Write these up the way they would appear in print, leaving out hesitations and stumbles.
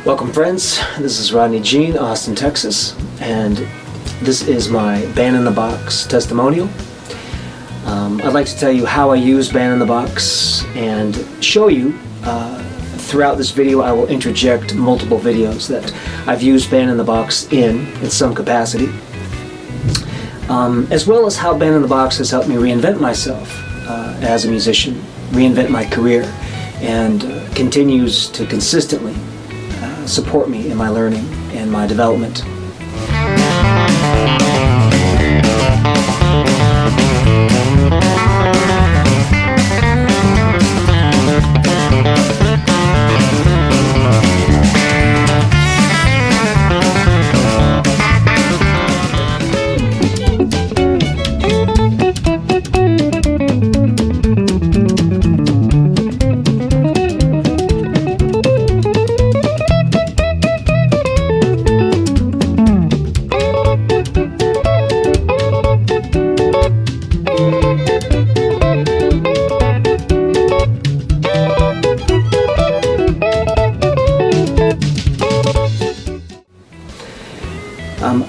Welcome friends, this is Rodney Gene, Austin, Texas, and this is my Band in the Box testimonial. I'd like to tell you how I use Band in the Box and show you throughout this video. I will interject multiple videos that I've used Band in the Box in some capacity, as well as how Band in the Box has helped me reinvent myself as a musician, reinvent my career, and continues to consistently support me in my learning and my development.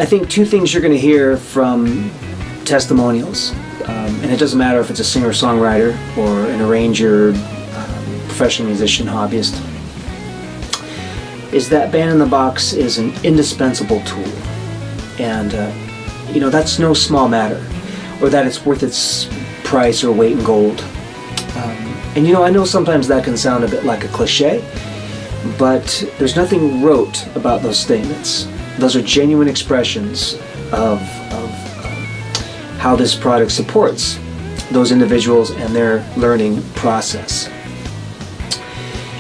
I think two things you're going to hear from testimonials, and it doesn't matter if it's a singer-songwriter or an arranger, professional musician, hobbyist, is that Band in the Box is an indispensable tool, and that's no small matter, or that it's worth its price or weight in gold. And I know sometimes that can sound a bit like a cliche, but there's nothing rote about those statements. Those are genuine expressions of how this product supports those individuals and their learning process.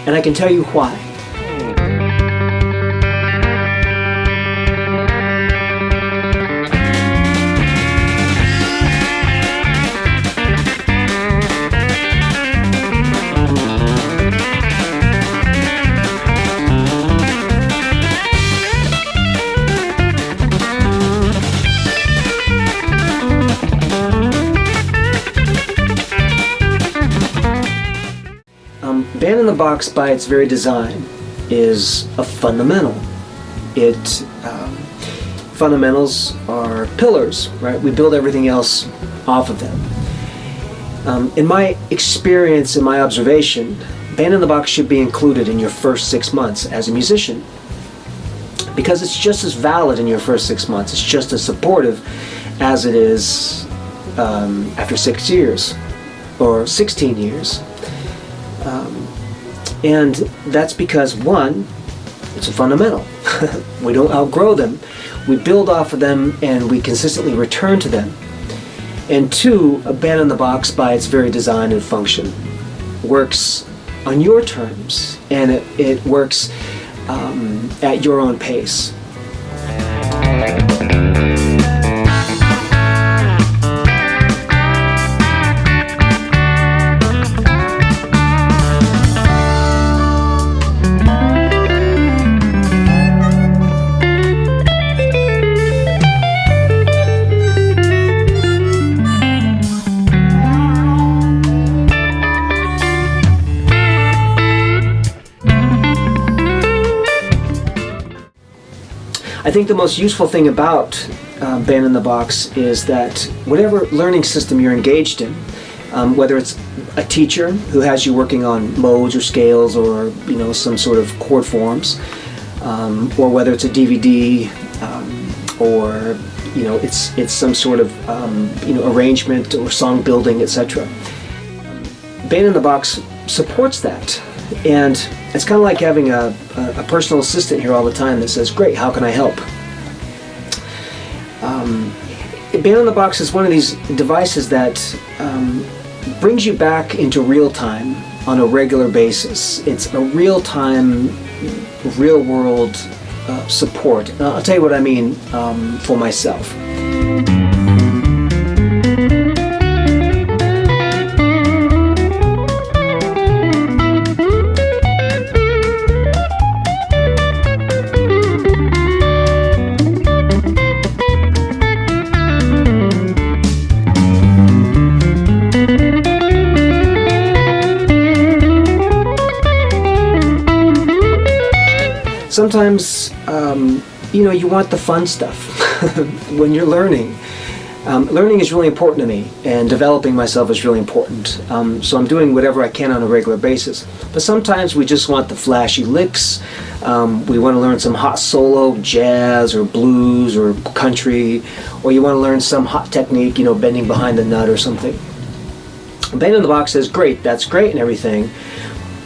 And I can tell you why. Band in the Box, by its very design, is a fundamental. Fundamentals are pillars, right? We build everything else off of them. In my experience, in my observation, Band in the Box should be included in your first 6 months as a musician, because it's just as valid in your first 6 months. It's just as supportive as it is after 6 years or 16 years. And that's because, one, it's a fundamental. We don't outgrow them. We build off of them and we consistently return to them. And two, a Band in the Box, by its very design and function, works on your terms, and it works at your own pace. I think the most useful thing about Band in the Box is that whatever learning system you're engaged in, whether it's a teacher who has you working on modes or scales or some sort of chord forms, or whether it's a DVD, or it's some sort of arrangement or song building, etc. Band in the Box supports that. And it's kind of like having a personal assistant here all the time that says, great, how can I help? Band in the Box is one of these devices that brings you back into real time on a regular basis. It's a real-time, real-world support. And I'll tell you what I mean for myself. sometimes, you want the fun stuff when you're learning. Learning is really important to me, and developing myself is really important. So I'm doing whatever I can on a regular basis. But sometimes we just want the flashy licks. We want to learn some hot solo, jazz or blues or country, or you want to learn some hot technique, bending behind the nut or something. Band in the Box says, great, that's great and everything.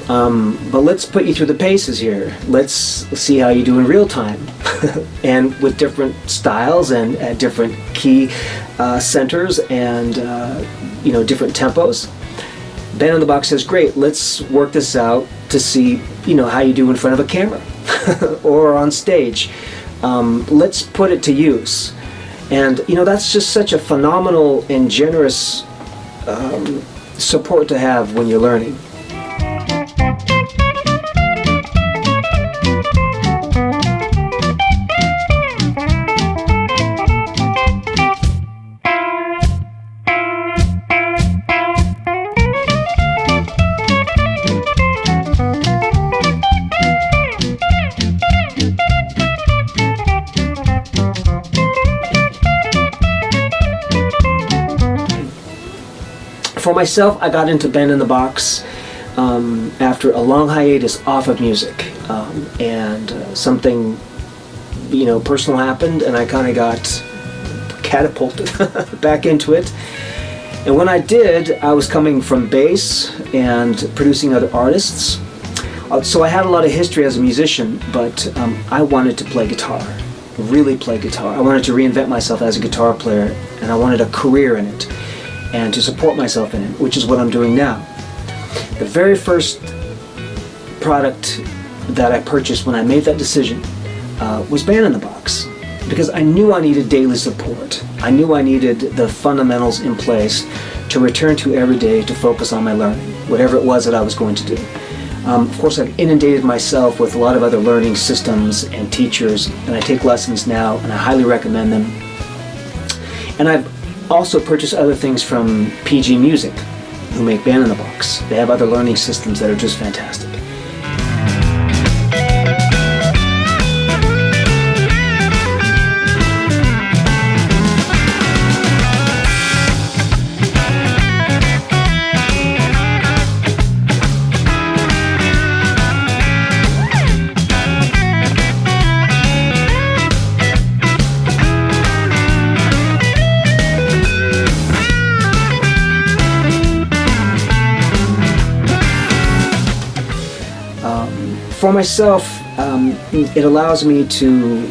But let's put you through the paces here. Let's see how you do in real time. And with different styles and at different key centers and different tempos. Band in the Box says, great, let's work this out to see how you do in front of a camera or on stage. Let's put it to use. And that's just such a phenomenal and generous support to have when you're learning. For myself, I got into Band in the Box after a long hiatus off of music, and something, personal happened, and I kind of got catapulted back into it. And when I did, I was coming from bass and producing other artists, so I had a lot of history as a musician, but I wanted to play guitar, really play guitar. I wanted to reinvent myself as a guitar player, and I wanted a career in it, and to support myself in it, which is what I'm doing now. The very first product that I purchased when I made that decision was Band in the Box, because I knew I needed daily support. I knew I needed the fundamentals in place to return to every day to focus on my learning, whatever it was that I was going to do. Of course, I've inundated myself with a lot of other learning systems and teachers, and I take lessons now, and I highly recommend them. And I've also purchase other things from PG Music, who make Band in the Box. They have other learning systems that are just fantastic. For myself, it allows me to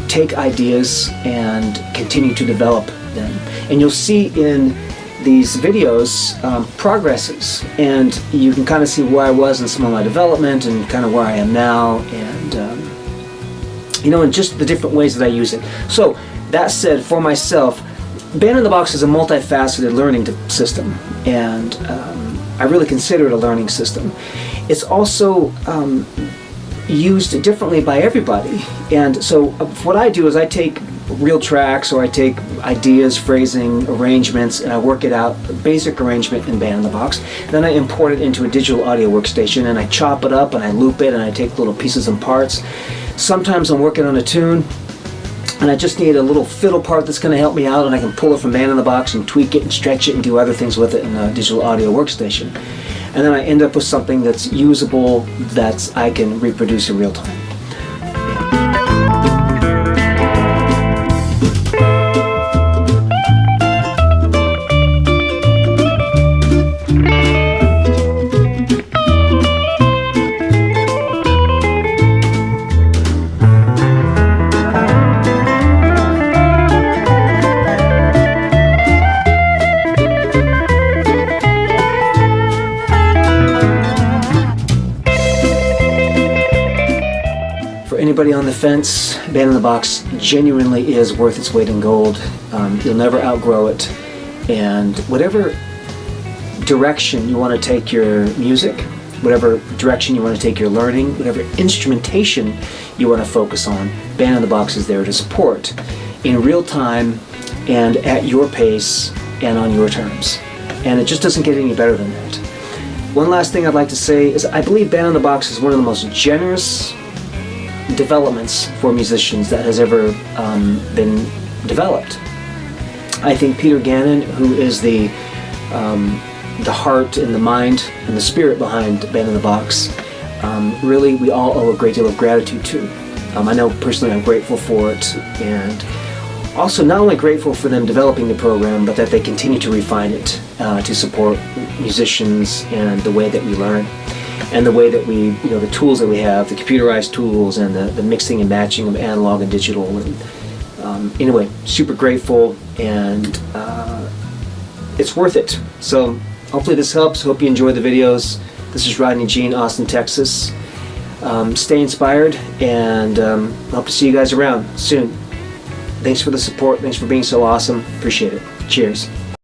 take ideas and continue to develop them. And you'll see in these videos progresses, and you can kind of see where I was in some of my development and kind of where I am now, and and just the different ways that I use it. So that said, for myself, Band in the Box is a multifaceted learning system, and I really consider it a learning system. It's also used differently by everybody, and so what I do is I take real tracks, or I take ideas, phrasing, arrangements, and I work it out, a basic arrangement in Band in the Box. Then I import it into a digital audio workstation, and I chop it up, and I loop it, and I take little pieces and parts. Sometimes I'm working on a tune, and I just need a little fiddle part that's going to help me out, and I can pull it from Band in the Box and tweak it and stretch it and do other things with it in a digital audio workstation. And then I end up with something that's usable, that I can reproduce in real time. Anybody on the fence, Band in the Box genuinely is worth its weight in gold. You'll never outgrow it, and whatever direction you want to take your music, whatever direction you want to take your learning, whatever instrumentation you want to focus on, Band in the Box is there to support in real time and at your pace and on your terms. And it just doesn't get any better than that. One last thing I'd like to say is I believe Band in the Box is one of the most generous developments for musicians that has ever been developed. I think Peter Gannon, who is the heart and the mind and the spirit behind Band in the Box, really we all owe a great deal of gratitude to. I know personally I'm grateful for it, and also not only grateful for them developing the program, but that they continue to refine it to support musicians and the way that we learn, and the way that we, the tools that we have, the computerized tools, and the mixing and matching of analog and digital. And anyway, super grateful, and it's worth it. So hopefully this helps. Hope you enjoy the videos. This is Rodney Gene, Austin, Texas. Stay inspired, and hope to see you guys around soon. Thanks for the support. Thanks for being so awesome. Appreciate it. Cheers.